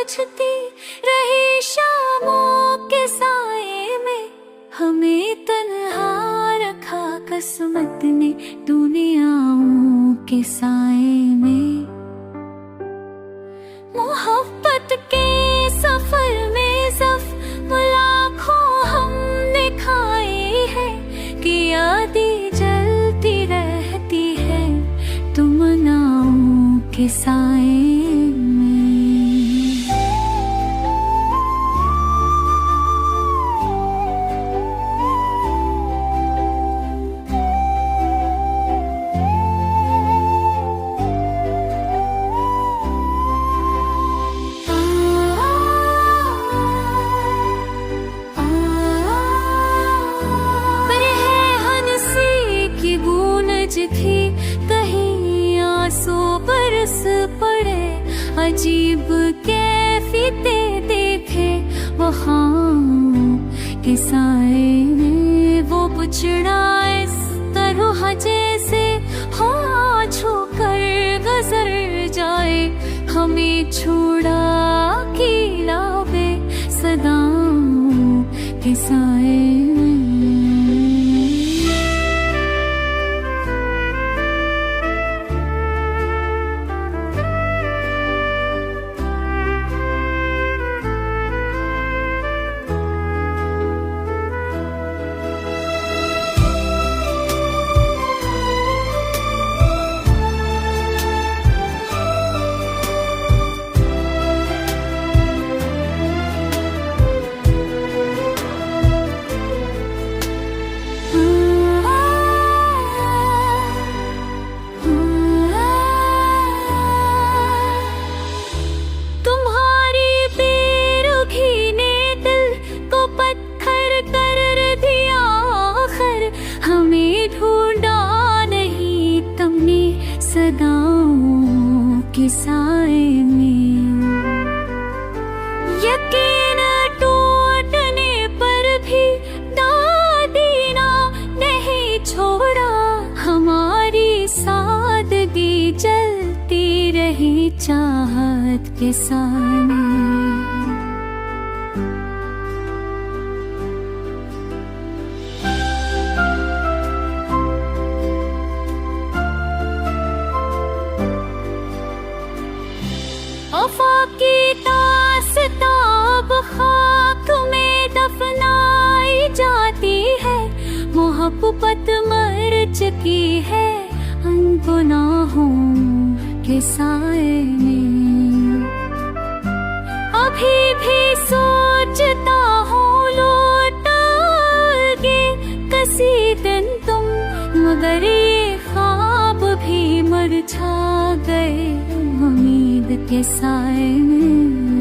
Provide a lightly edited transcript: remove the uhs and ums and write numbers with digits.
बुझती रही शामों के साए में, हमें तन्हा रखा किस्मत ने दुनियाओं के साए में। मोहब्बत के सफर में ज़फ़्र लाखों हमने खाए हैं, कि यादें जलती रहती है तमन्नाओं के साए में। थी कहीं आंसू बरस पड़े, अजीब कैफियते देखे वहाँ के साए में। वो बुछड़ा इस तरह जैसे हाँ छूकर गुजर जाए, हमें छोड़ा अकेला बेसदाओं के साए में। सदाओं के साए में यकीन टूटने पर भी दादीना नहीं छोड़ा, हमारी सादगी जलती रही चाहत के साए में। वफा की दास्तां खाक में दफनाई जाती है, मोहब्बत मर चुकी है अनगुनाहों के साए में। अभी भी सोचता हूँ लौटोगे किसी दिन तुम, मगर ये ख्वाब भी मर छा गए उम्मीद के साए में।